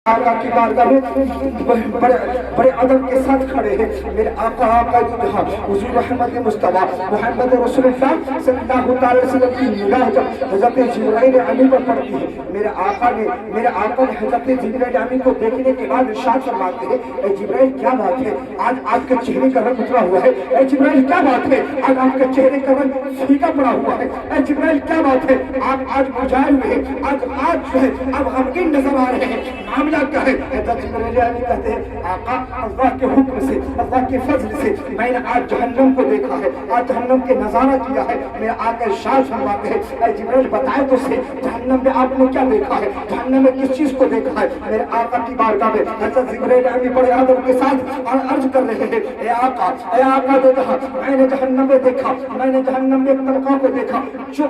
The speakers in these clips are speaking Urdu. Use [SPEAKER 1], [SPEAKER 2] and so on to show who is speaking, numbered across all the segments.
[SPEAKER 1] آقا کی بارگاہ میں بڑے ادب کے ساتھ کھڑے ہیں میرے آقا جہاں حضور رحمت مصطفیٰ محمد رسول اللہ صلی اللہ علیہ وسلم کی نگاہ جب حضرت جبرائیل امین پر پڑتی ہے میرے آقا نے حضرت جبرائیل امین کو دیکھنے کے بعد ارشاد فرماتے ہیں اے جبرائیل کیا بات ہے آج کے چہرے کا رنگ اترا ہوا ہے اے جبرائیل کیا بات ہے آج آپ کے چہرے کا رنگ پھیکا پڑا ہوا ہے اے جبرائیل کیا بات ہے آپ آج مرجھائے ہوئے ہیں آج جو ہے اب غمگین نظر آ رہے ہیں معاملہ کیا ہے حضرت جبرائیل امین کہتے ہیں آقا اللہ کے حکم سے اللہ کے فضل سے میں نے آج جہنم کو دیکھا ہے آج جہنم کے نظارہ کیا ہے میرے آقا ارشاد فرماتے ہیں اے جبرائیل بتائے تو صحیح جہنم میں آپ نے کیا دیکھا ہے جہنم میں کس چیز کو دیکھا ہے میرے آقا کی بارگاہ میں حضرت جبرائیل امین بڑے ادب کے ساتھ عرض کر رہے ہیں اے آقا دو جہاں میں نے جہنم میں دیکھا میں نے جہنم میں ایک طبقہ کو دیکھا جو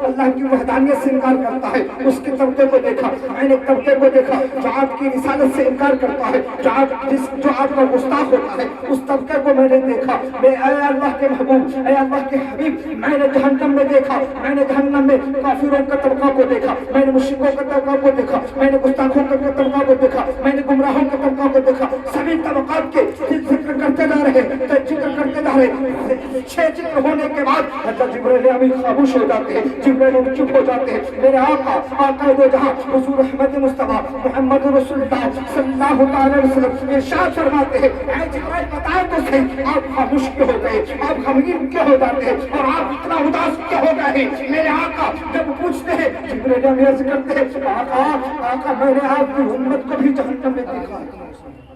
[SPEAKER 1] اللہ کی وحدانیت سے انکار کرتا ہے اس کے طبقے کو دیکھا میں نے ایک طبقے کو دیکھا جو آپ کی رسالت سے انکار کرتا ہے جو آپ کا گستاخ ہوتا ہے اس طبقے کو میں نے دیکھا اے اللہ کے محبوب اے اللہ کے حبیب میں نے جہنم میں دیکھا میں نے جہنم میں کافروں کا طبقہ کو دیکھا میں نے مشرکوں کا طبقہ کو دیکھا میں نے گستاخوں کا طبقہ کو دیکھا میں نے گمراہوں کا طبقہ کو دیکھا سبھی طبقات کے ذکر کرتے جا رہے چھ ذکر ہونے کے بعد حضرت جبرائیل امین خاموش ہو جاتے ہیں جبرائیل چپ ہو جاتے ہیں میرے آقا دو جہاں حضور رحمت مصطفیٰ محمد رسول اللہ صلی اللہ علیہ وسلم ارشاد فرماتے ہیں اے جبرائیل بتائے تو صحیح آپ خاموش کیوں ہو گئے آپ غمگین کیوں ہو جاتے ہیں اور آپ اتنا اداس کیوں ہو گئے ہیں میرے آقا جب پوچھتے ہیں جبرائیل امین عرض کرتے ہیں آقا میں نے آپ کی امت کو بھی جہنم میں دیکھا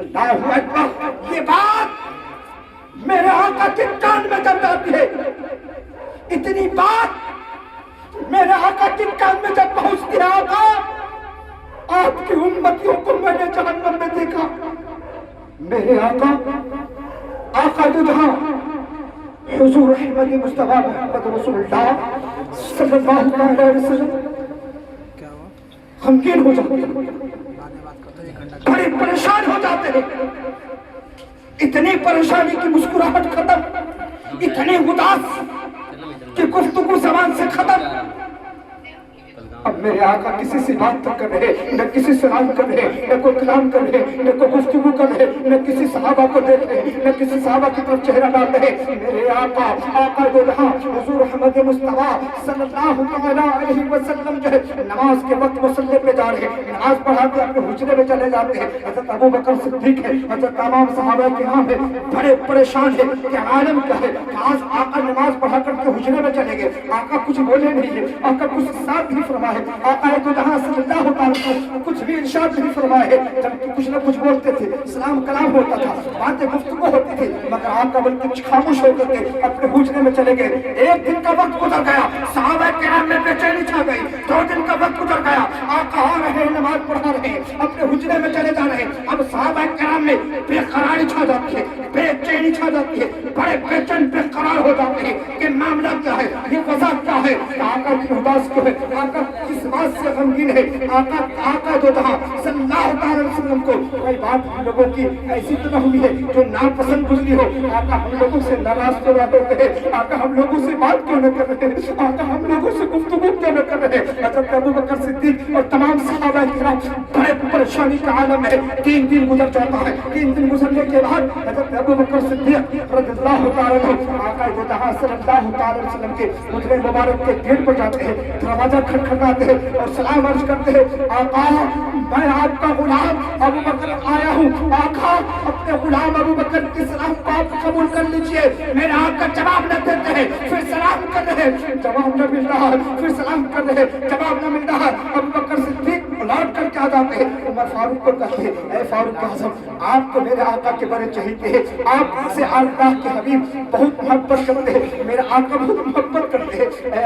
[SPEAKER 1] اللہ اکبر یہ بات میرے آقا کے کان میں جب جاتی ہے اتنی بات میرے آقا کے کان میں جب پہنچتی ہے آقا آپ کی امتیوں کو میں نے جہنم میں دیکھا میرے آقا جو جہاں حضور رحمت مصطفیٰ محمد رسول اللہ صلی اللہ علیہ وسلم غمگین ہو جاتے ہیں بڑے پریشان ہو جاتے ہیں اتنی پریشانی کی مسکراہٹ ختم اتنے اداس کہ گفتگو زبان سے ختم اب میرے آقا کسی سے بات تو کر رہے نہ کسی سے سلام کر رہے نہ کوئی کلام کر رہے نہ کوئی گفتگو کر رہے نہ کسی صحابہ کو دیکھ رہے نہ کسی صحابہ کی طرف چہرہ ڈال رہے میرے آقا جو جہاں حضور احمد مصطفیٰ صلی اللہ علیہ وسلم جو ہے نماز کے وقت مصلی پہ جا رہے ہیں نماز پڑھا کے اپنے حجرے میں چلے جاتے ہیں حضرت ابو بکر صدیق ہے حضرت تمام صحابہ کرام ہیں بڑے پریشان ہیں کہ عالم کیا ہے کہ آج آقا نماز پڑھا کر کے حجرے میں چلے گئے آقا کچھ بولے نہیں ہے آقا کچھ ساتھ نہیں فرمائے آقا تو جہاں صلی اللہ علیہ وسلم کچھ بھی ارشاد نہیں فرمائے جبکہ کچھ نہ کچھ بولتے تھے سلام کلام ہوتا تھا باتیں گفتگو ہوتی تھی مگر آقا بلکہ خاموش ہو کر کے اپنے حجرے میں چلے گئے ایک دن کا وقت گزر گیا صحابہ کرام میں بے چینی چھا گئی 2 دن کا وقت گزر گیا آقا آ رہے ہیں نماز پڑھا رہے ہیں اپنے حجرے میں چلے جا رہے ہیں اب صحابہ کرام میں بے قراری چھا جاتی ہے بے چینی چھا جاتی ہے بڑے بے چین بے قرار ہو جاتے ہیں کہ معاملہ کیا ہے یہ وجہ کیا ہے آقا کی اداس کیوں ہے آقا کس بات سے غمگین ہے آقا جو جہاں صلی اللہ علیہ وسلم کو کوئی بات ہم لوگوں کی ایسی تو نہ ہوئی ہے جو ناپسند گزری ہو آقا ہم لوگوں سے ناراض کیوں نہ ہوتے ہیں آقا ہم لوگوں سے بات کیوں نہ کر رہے ہیں آقا ہم لوگوں سے گفتگو کیوں نہ کر رہے ہیں حضرت ابو بکر صدیق اور تمام صحابہ کرام بڑے پریشانی کا عالم ہے 3 دن گزر جاتا ہے 3 دن گزرنے کے بعد حضرت ابو بکر صدیق رضی اللہ تعالیٰ عنہ آقا جو جہاں صلی اللہ تعالیٰ وسلم کے حجرے مبارک کے گیٹ پر جاتے ہیں دروازہ کھٹکھٹاتے ہیں اور سلام عرض کرتے ہیں آقا میں آپ کا غلام ابو بکر آیا ہوں آقا اپنے غلام ابو بکر کے سلام کو آپ قبول کر لیجئے میرے آقا جواب نہ دیتے ہیں پھر سلام کر رہے ہیں جواب نہ مل رہا پھر سلام کر رہے ہیں جواب نہ مل رہا ابو بکر صدیق لوٹ کر کے آ جاتے ہیں عمر فاروق کو کہتے ہیں اے فاروق اعظم آپ تو میرے آقا کے بڑے چہیتے ہیں آپ سے اللہ کے حبیب بہت محبت کرتے ہیں میرے آقا بہت محبت کرتے ہیں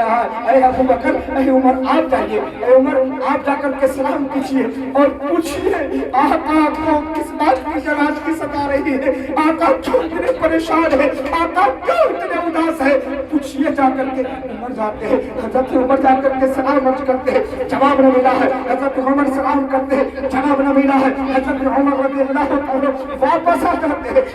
[SPEAKER 1] اے ابو بکر اے عمر آپ جائیے اے عمر آپ جا کر کے سلام کیجیے اور پوچھیے آقا کو کس بات کی جراج کی ستا رہی ہے آقا کیوں اتنے پریشان ہے آقا کیوں اتنے اداس ہے پوچھیے جا کر کے عمر جاتے ہیں حضرت عمر جا کر کے سلام عرض کرتے ہیں جواب نہ ملا ہے حضرت عمر سلام کرتے ہیں جواب نہ ملا ہے حضرت عمر رضی اللہ عنہ واپس آ جاتے ہیں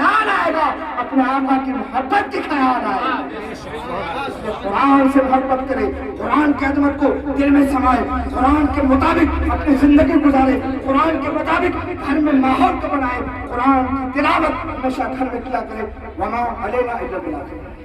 [SPEAKER 1] خیال آئے گا اپنے آقا کی محبت کی خیال آئے گا. قرآن سے محبت کرے, قرآن کی عظمت کو دل میں سمائے, قرآن کے مطابق اپنی زندگی گزارے, قرآن کے مطابق گھر میں ماحول کو بنائے, قرآن کی تلاوت ہمیشہ گھر میں کیا کرے. وما علینا الا البلاغ.